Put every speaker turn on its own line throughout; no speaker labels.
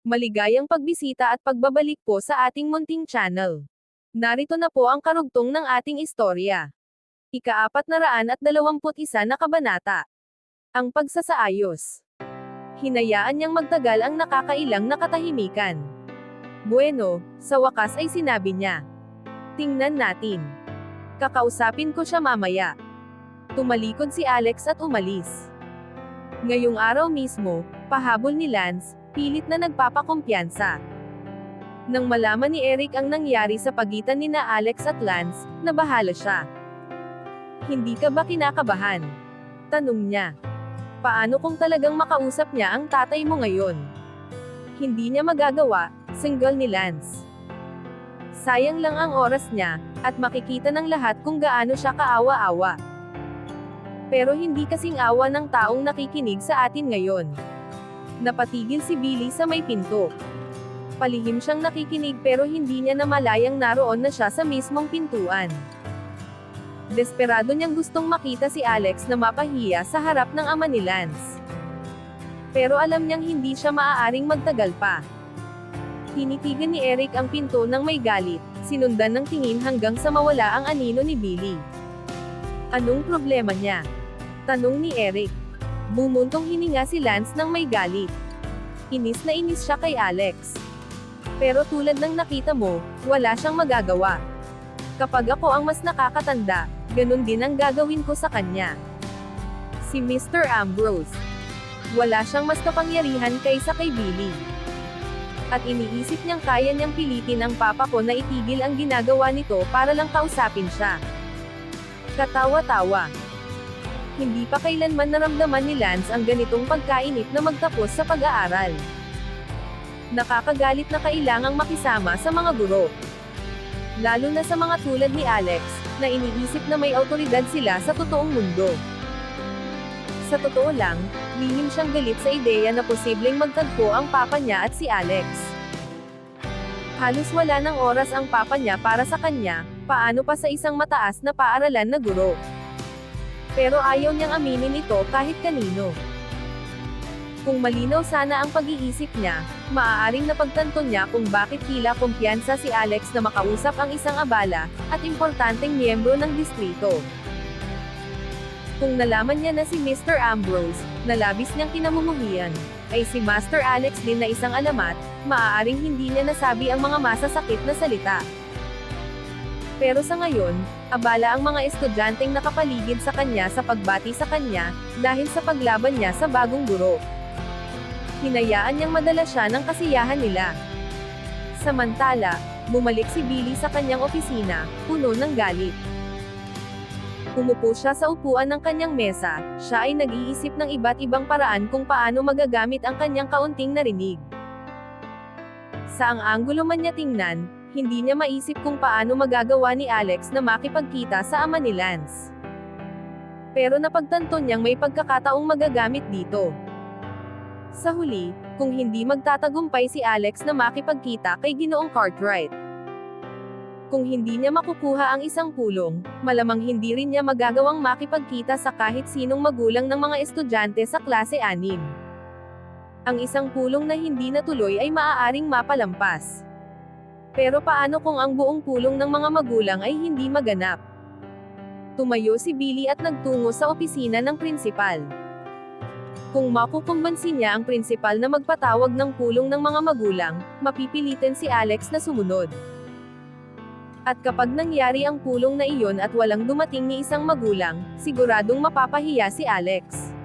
Maligayang pagbisita at pagbabalik po sa ating munting channel. Narito na po ang karugtong ng ating istorya. Ika-421 na kabanata. Ang pagsasaayos. Hinayaan niyang magtagal ang nakakailang na katahimikan. Bueno, sa wakas ay sinabi niya. Tingnan natin. Kakausapin ko siya mamaya. Tumalikod si Alex at umalis. Ngayong araw mismo, pahabol ni Lance, pilit na nagpapakumpiyansa. Nang malaman ni Eric ang nangyari sa pagitan ni Alex at Lance, nabahala siya. Hindi ka ba kinakabahan? Tanong niya. Paano kung talagang makausap niya ang tatay mo ngayon? Hindi niya magagawa, single ni Lance. Sayang lang ang oras niya, at makikita ng lahat kung gaano siya kaawa-awa. Pero hindi kasing awa ng taong nakikinig sa atin ngayon. Napatigil si Billy sa may pinto. Palihim siyang nakikinig pero hindi niya namalayang naroon na siya sa mismong pintuan. Desperado niyang gustong makita si Alex na mapahiya sa harap ng ama ni Lance. Pero alam niyang hindi siya maaaring magtagal pa. Tinitigan ni Eric ang pinto ng may galit, sinundan ng tingin hanggang sa mawala ang anino ni Billy. Anong problema niya? Tanong ni Eric. Bumuntong hininga si Lance ng may galit. Inis na inis siya kay Alex. Pero tulad ng nakita mo, wala siyang magagawa. Kapag ako ang mas nakakatanda, ganun din ang gagawin ko sa kanya. Si Mr. Ambrose. Wala siyang mas kapangyarihan kaysa kay Billy. At iniisip niyang kaya niyang pilitin ang papa ko na itigil ang ginagawa nito para lang kausapin siya. Katawa-tawa. Hindi pa kailanman naramdaman ni Lance ang ganitong pagkainip na magtapos sa pag-aaral. Nakakagalit na kailangang makisama sa mga guro. Lalo na sa mga tulad ni Alex, na iniisip na may awtoridad sila sa totoong mundo. Sa totoo lang, lihim siyang galit sa ideya na posibleng magtagpo ang papa niya at si Alex. Halos wala ng oras ang papa niya para sa kanya, paano pa sa isang mataas na paaralan na guro. Pero ayaw niyang aminin ito kahit kanino. Kung malinaw sana ang pag-iisip niya, maaaring napagtanto niya kung bakit tila kumpiyansa si Alex na makausap ang isang abala, at importanteng miyembro ng distrito. Kung nalaman niya na si Mr. Ambrose, na labis niyang kinamumuhian, ay si Master Alex din na isang alamat, maaaring hindi niya nasabi ang mga masasakit na salita. Pero sa ngayon, abala ang mga estudyanteng nakapaligid sa kanya sa pagbati sa kanya, dahil sa paglaban niya sa bagong guro. Hinayaan niyang madala siya ng kasiyahan nila. Samantala, bumalik si Billy sa kanyang opisina, puno ng galit. Umupo siya sa upuan ng kanyang mesa, siya ay nag-iisip ng iba't ibang paraan kung paano magagamit ang kanyang kaunting narinig. Sa ang anggulo man niya tingnan, hindi niya maisip kung paano magagawa ni Alex na makipagkita sa ama ni Lance. Pero napagtanto niyang may pagkakataong magagamit dito. Sa huli, kung hindi magtatagumpay si Alex na makipagkita kay Ginoong Cartwright. Kung hindi niya makukuha ang isang pulong, malamang hindi rin niya magagawang makipagkita sa kahit sinong magulang ng mga estudyante sa klase 6. Ang isang pulong na hindi natuloy ay maaaring mapalampas. Pero paano kung ang buong pulong ng mga magulang ay hindi maganap? Tumayo si Billy at nagtungo sa opisina ng prinsipal. Kung makukumbansi niya ang prinsipal na magpatawag ng pulong ng mga magulang, mapipilitin si Alex na sumunod. At kapag nangyari ang pulong na iyon at walang dumating ni isang magulang, siguradong mapapahiya si Alex.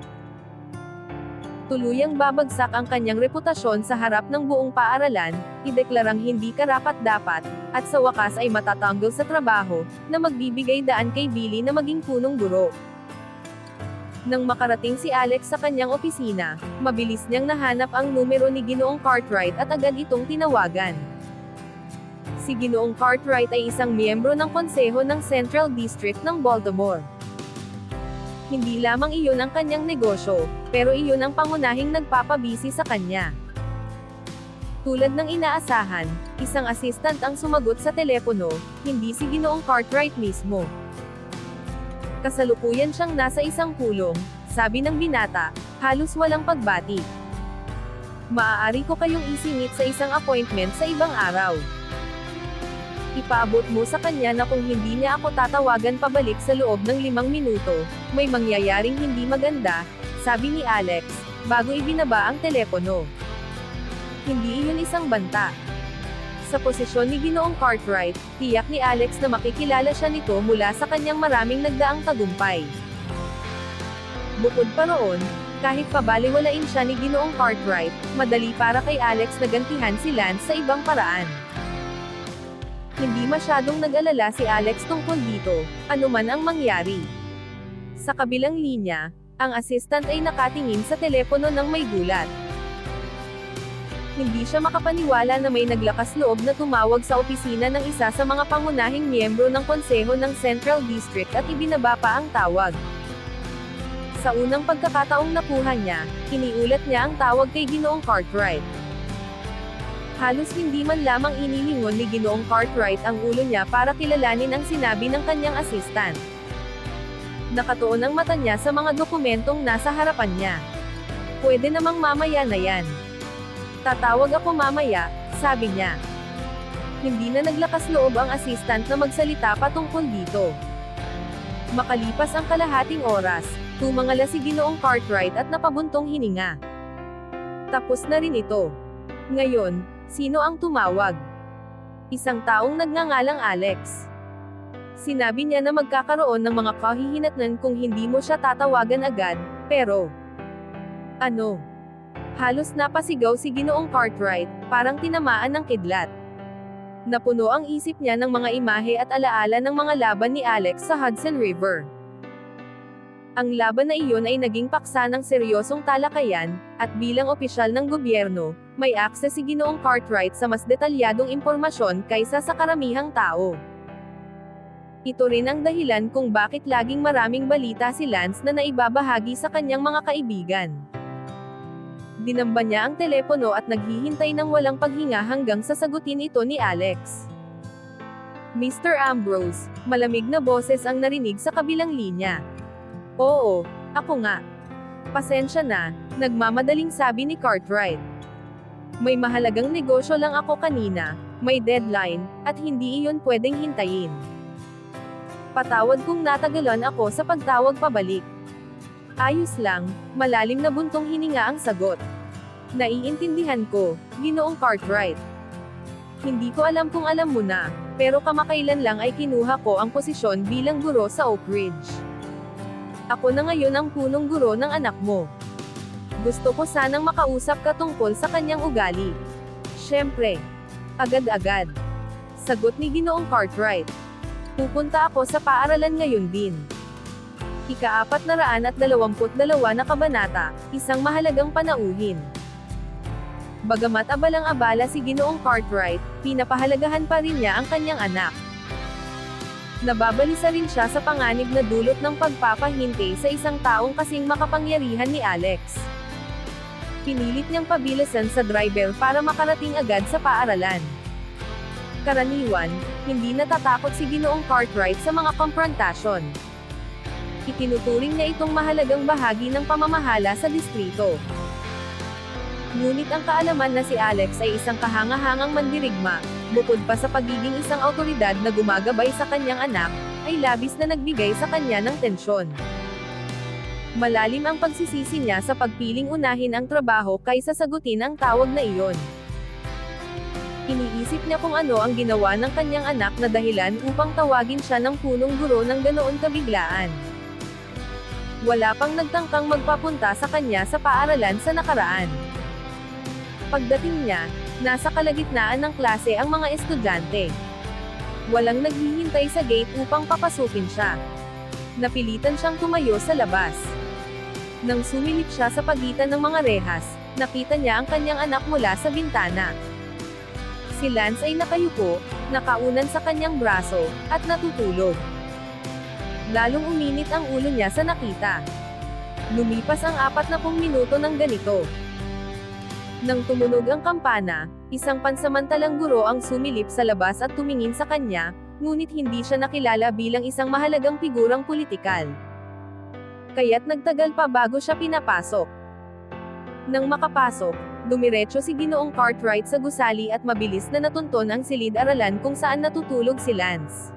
Tuluyang babagsak ang kanyang reputasyon sa harap ng buong paaralan, ideklarang hindi karapat-dapat, at sa wakas ay matatanggol sa trabaho, na magbibigay daan kay Billy na maging punong guro. Nang makarating si Alex sa kanyang opisina, mabilis niyang nahanap ang numero ni Ginoong Cartwright at agad itong tinawagan. Si Ginoong Cartwright ay isang miyembro ng konseho ng Central District ng Baltimore. Hindi lamang iyon ang kanyang negosyo, pero iyon ang pangunahing nagpapabisi sa kanya. Tulad ng inaasahan, isang assistant ang sumagot sa telepono, hindi si Ginoong Cartwright mismo. Kasalukuyan siyang nasa isang pulong, sabi ng binata, halos walang pagbati. Maaari ko kayong isingit sa isang appointment sa ibang araw. Ipaabot mo sa kanya na kung hindi niya ako tatawagan pabalik sa loob ng 5 minuto, may mangyayaring hindi maganda, sabi ni Alex, bago ibinaba ang telepono. Hindi iyon isang banta. Sa posisyon ni Ginoong Cartwright, tiyak ni Alex na makikilala siya nito mula sa kanyang maraming nagdaang tagumpay. Bukod pa roon, kahit pabaliwalain siya ni Ginoong Cartwright, madali para kay Alex na gantihan si Lance sa ibang paraan. Hindi masyadong nag-alala si Alex tungkol dito, anuman ang mangyari. Sa kabilang linya, ang assistant ay nakatingin sa telepono ng may gulat. Hindi siya makapaniwala na may naglakas loob na tumawag sa opisina ng isa sa mga pangunahing miyembro ng konseho ng Central District at ibinaba pa ang tawag. Sa unang pagkakataong nakuha niya, iniulat niya ang tawag kay Ginoong Cartwright. Halos hindi man lamang inilingon ni Ginoong Cartwright ang ulo niya para kilalanin ang sinabi ng kanyang assistant. Nakatuon ang mata niya sa mga dokumentong nasa harapan niya. Pwede namang mamaya na yan. Tatawag ako mamaya, sabi niya. Hindi na naglakas loob ang assistant na magsalita patungkol dito. Makalipas ang kalahating oras, tumangala si Ginoong Cartwright at napabuntong hininga. Tapos na rin ito. Ngayon, sino ang tumawag? Isang taong nagngangalang Alex. Sinabi niya na magkakaroon ng mga kahihinatnan kung hindi mo siya tatawagan agad, pero... Ano? Halos napasigaw si Ginoong Cartwright, parang tinamaan ng kidlat. Napuno ang isip niya ng mga imahe at alaala ng mga laban ni Alex sa Hudson River. Ang laban na iyon ay naging paksa ng seryosong talakayan, at bilang opisyal ng gobyerno, may akses si Ginoong Cartwright sa mas detalyadong impormasyon kaysa sa karamihang tao. Ito rin ang dahilan kung bakit laging maraming balita si Lance na naibabahagi sa kanyang mga kaibigan. Dinamba niya ang telepono at naghihintay ng walang paghinga hanggang sasagutin ito ni Alex. Mr. Ambrose, malamig na boses ang narinig sa kabilang linya. Oo, ako nga. Pasensya na, nagmamadaling sabi ni Cartwright. May mahalagang negosyo lang ako kanina, may deadline, at hindi iyon pwedeng hintayin. Patawad kung natagalan ako sa pagtawag pabalik. Ayos lang, malalim na buntong hininga ang sagot. Naiintindihan ko, Ginoong Cartwright. Hindi ko alam kung alam mo na, pero kamakailan lang ay kinuha ko ang posisyon bilang guro sa Oak Ridge. Ako na ngayon ang punong guro ng anak mo. Gusto ko sanang makausap ka tungkol sa kanyang ugali. Siyempre. Agad-agad. Sagot ni Ginoong Cartwright. Pupunta ako sa paaralan ngayon din. Ika-422 na kabanata, isang mahalagang panauhin. Bagamat abalang-abala si Ginoong Cartwright, pinapahalagahan pa rin niya ang kanyang anak. Nababalisa rin siya sa panganib na dulot ng pagpapahintay sa isang taong kasing makapangyarihan ni Alex. Pinilit niyang pabilisan sa driver para makarating agad sa paaralan. Karaniwan, hindi natatakot si Ginoong Cartwright sa mga komprontasyon. Itinuturing niya itong mahalagang bahagi ng pamamahala sa distrito. Ngunit ang kaalaman na si Alex ay isang kahanga-hangang mandirigma, bukod pa sa pagiging isang awtoridad na gumagabay sa kanyang anak, ay labis na nagbigay sa kanya ng tensyon. Malalim ang pagsisisi niya sa pagpiling unahin ang trabaho kaysa sagutin ang tawag na iyon. Iniisip niya kung ano ang ginawa ng kanyang anak na dahilan upang tawagin siya ng punong guro ng ganoon kabiglaan. Wala pang nagtangkang magpapunta sa kanya sa paaralan sa nakaraan. Pagdating niya, nasa kalagitnaan ng klase ang mga estudyante. Walang naghihintay sa gate upang papasukin siya. Napilitan siyang tumayo sa labas. Nang sumilip siya sa pagitan ng mga rehas, nakita niya ang kanyang anak mula sa bintana. Si Lance ay nakayuko, nakaunan sa kanyang braso, at natutulog. Lalong uminit ang ulo niya sa nakita. Lumipas ang 40 minuto ng ganito. Nang tumunog ang kampana, isang pansamantalang guro ang sumilip sa labas at tumingin sa kanya, ngunit hindi siya nakilala bilang isang mahalagang figurang pulitikal. Kaya't nagtagal pa bago siya pinapasok. Nang makapasok, Dumiretso si Ginoong Cartwright sa gusali at mabilis na natunton ang silid-aralan kung saan natutulog si Lance.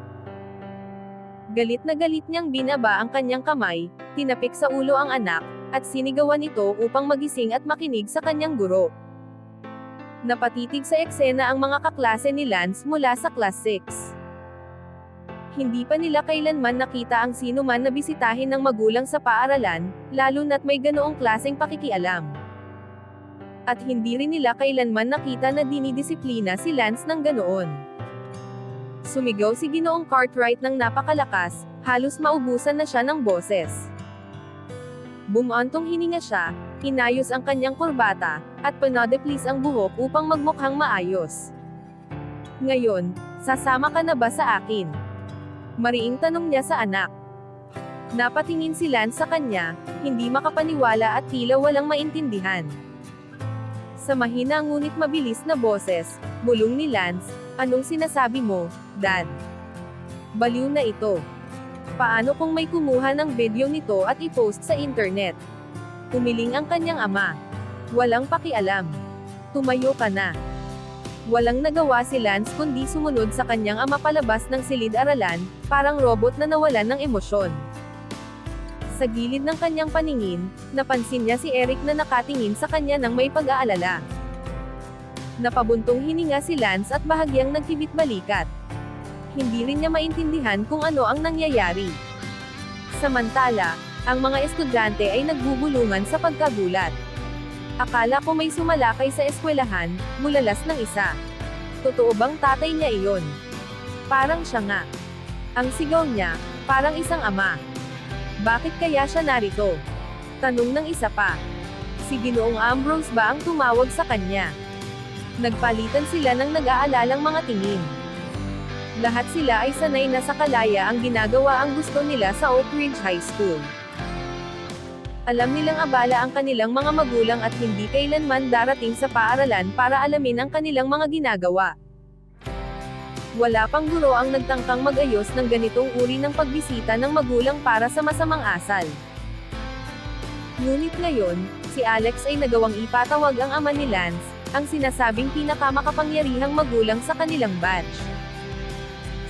Galit na galit niyang binaba ang kanyang kamay, tinapik sa ulo ang anak, at sinigawan ito upang magising at makinig sa kanyang guro. Napatitig sa eksena ang mga kaklase ni Lance mula sa class 6. Hindi pa nila kailanman nakita ang sino man na bisitahin ng magulang sa paaralan, lalo na't may ganoong klaseng pakikialam. At hindi rin nila kailanman nakita na dinidisiplina si Lance ng ganoon. Sumigaw si Ginoong Cartwright ng napakalakas, halos maubusan na siya ng boses. Bumantong hininga siya, inayos ang kanyang kurbata, at panodeplis ang buhok upang magmukhang maayos. Ngayon, sasama ka na ba sa akin? Mariing tanong niya sa anak. Napatingin si Lance sa kanya, hindi makapaniwala at tila walang maintindihan. Sa mahina ngunit mabilis na boses, bulong ni Lance, "Anong sinasabi mo, Dad? Baliw na ito. Paano kung may kumuha ng video nito at i-post sa internet?" Umiling ang kanyang ama. Walang pakialam. Tumayo ka na. Walang nagawa si Lance kundi sumunod sa kanyang ama palabas ng silid-aralan, parang robot na nawalan ng emosyon. Sa gilid ng kanyang paningin, napansin niya si Eric na nakatingin sa kanya ng may pag-aalala. Napabuntong hininga si Lance at bahagyang nagkibit-balikat. Hindi rin niya maintindihan kung ano ang nangyayari. Samantala, ang mga estudyante ay nagbubulungan sa pagkagulat. Akala ko may sumalakay sa eskwelahan, mulalas ng isa. Totoo bang tatay niya iyon? Parang siya nga. Ang sigaw niya, parang isang ama. Bakit kaya siya narito? Tanong ng isa pa. Si Ginoong Ambrose ba ang tumawag sa kanya? Nagpalitan sila ng nag-aalalang mga tingin. Lahat sila ay sanay na sa kalaya ang ginagawa ang gusto nila sa Oak Ridge High School. Alam nilang abala ang kanilang mga magulang at hindi kailanman darating sa paaralan para alamin ang kanilang mga ginagawa. Wala pang guro ang nagtangkang mag-ayos ng ganitong uri ng pagbisita ng magulang para sa masamang asal. Ngunit ngayon, si Alex ay nagawang ipatawag ang ama ni Lance, ang sinasabing pinakamakapangyarihang magulang sa kanilang batch.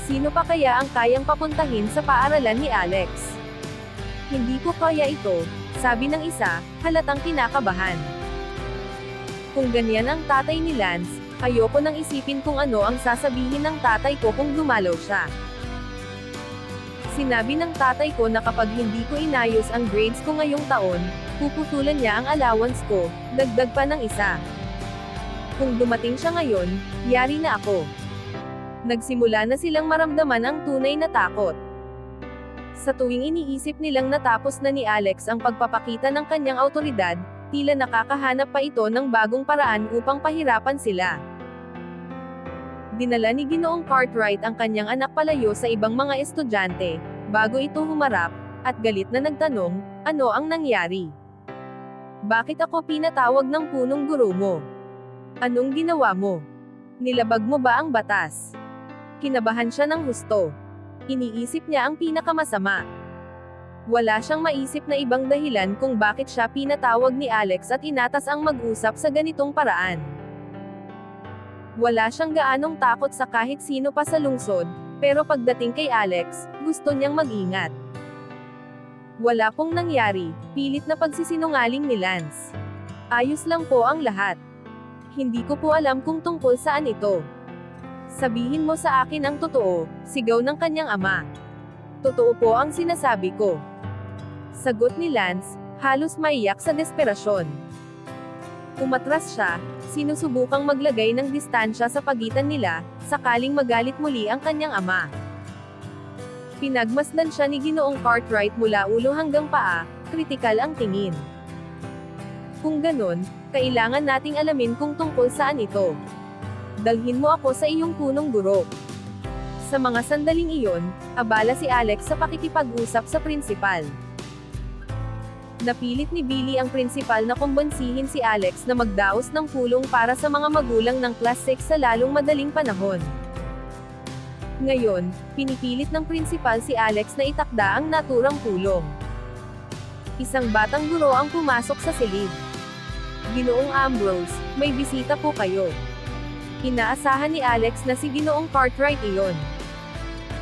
Sino pa kaya ang kayang papuntahin sa paaralan ni Alex? Hindi ko kaya ito, sabi ng isa, halatang kinakabahan. Kung ganyan ang tatay ni Lance, ayoko nang isipin kung ano ang sasabihin ng tatay ko kung dumalaw siya. Sinabi ng tatay ko na kapag hindi ko inayos ang grades ko ngayong taon, puputulan niya ang allowance ko, dagdag pa ng isa. Kung dumating siya ngayon, yari na ako. Nagsimula na silang maramdaman ang tunay na takot. Sa tuwing iniisip nilang natapos na ni Alex ang pagpapakita ng kanyang awtoridad, tila nakakahanap pa ito ng bagong paraan upang pahirapan sila. Dinala ni Ginoong Cartwright ang kanyang anak palayo sa ibang mga estudyante, bago ito humarap, at galit na nagtanong, "Ano ang nangyari? Bakit ako pinatawag ng punong guro mo? Anong ginawa mo? Nilabag mo ba ang batas?" Kinabahan siya ng husto. Iniisip niya ang pinakamasama. Wala siyang maisip na ibang dahilan kung bakit siya pinatawag ni Alex at inatas ang mag-usap sa ganitong paraan. Wala siyang gaanong takot sa kahit sino pa sa lungsod, pero pagdating kay Alex, gusto niyang mag-ingat. Wala pong nangyari, pilit na pagsisinungaling ni Lance. "Ayos lang po ang lahat. Hindi ko po alam kung tungkol saan ito. Sabihin mo sa akin ang totoo," sigaw ng kanyang ama. "Totoo po ang sinasabi ko." Sagot ni Lance, halos maiyak sa desperasyon. Umatras siya, sinusubukang maglagay ng distansya sa pagitan nila, sakaling magalit muli ang kanyang ama. Pinagmasdan siya ni Ginoong Cartwright mula ulo hanggang paa, kritikal ang tingin. "Kung ganon, kailangan nating alamin kung tungkol saan ito. Dalhin mo ako sa iyong punong guro." Sa mga sandaling iyon, abala si Alex sa pakikipag-usap sa prinsipal. Napilit ni Billy ang prinsipal na kumbansihin si Alex na magdaos ng pulong para sa mga magulang ng class 6 sa lalong madaling panahon. Ngayon, pinipilit ng prinsipal si Alex na itakda ang naturang pulong. Isang batang guro ang pumasok sa silid. Ginoong Ambrose, may bisita po kayo. Inaasahan ni Alex na si Ginoong Cartwright iyon.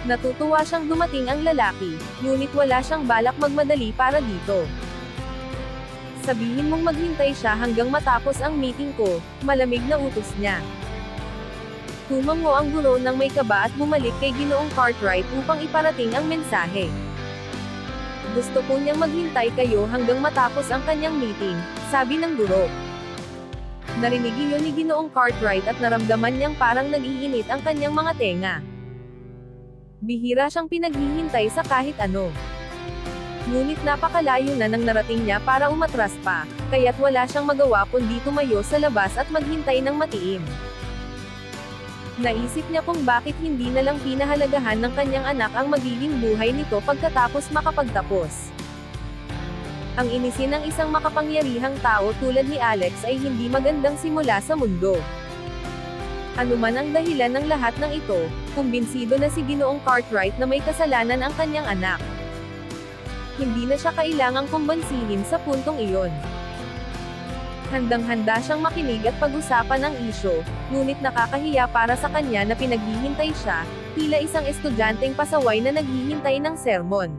Natutuwa siyang dumating ang lalaki, ngunit wala siyang balak magmadali para dito. Sabihin mong maghintay siya hanggang matapos ang meeting ko, malamig na utos niya. Tumango ang guro ng may kaba at bumalik kay Ginoong Cartwright upang iparating ang mensahe. Gusto po niyang maghintay kayo hanggang matapos ang kanyang meeting, sabi ng guro. Narinig iyon ni Ginoong Cartwright at naramdaman niyang parang nag-iinit ang kanyang mga tenga. Bihira siyang pinaghihintay sa kahit ano. Ngunit napakalayo na nang narating niya para umatras pa, kaya't wala siyang magawa kundi tumayo sa labas at maghintay ng matiim. Naisip niya kung bakit hindi na lang pinahalagahan ng kanyang anak ang magiging buhay nito pagkatapos makapagtapos. Ang inisin ng isang makapangyarihang tao tulad ni Alex ay hindi magandang simula sa mundo. Ano man ang dahilan ng lahat ng ito, kumbinsido na si Ginoong Cartwright na may kasalanan ang kanyang anak. Hindi na siya kailangang kumbansihin sa puntong iyon. Handang-handa siyang makinig at pag-usapan ang isyo, ngunit nakakahiya para sa kanya na pinaghihintay siya, tila isang estudyanteng pasaway na naghihintay ng sermon.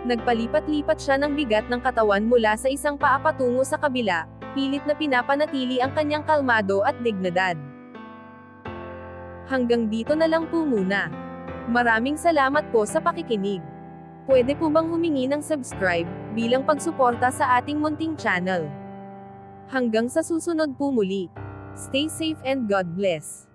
Nagpalipat-lipat siya ng bigat ng katawan mula sa isang paa patungo sa kabila, pilit na pinapanatili ang kanyang kalmado at dignidad. Hanggang dito na lang po muna. Maraming salamat po sa pakikinig. Pwede po bang humingi ng subscribe, bilang pagsuporta sa ating munting channel? Hanggang sa susunod po muli. Stay safe and God bless.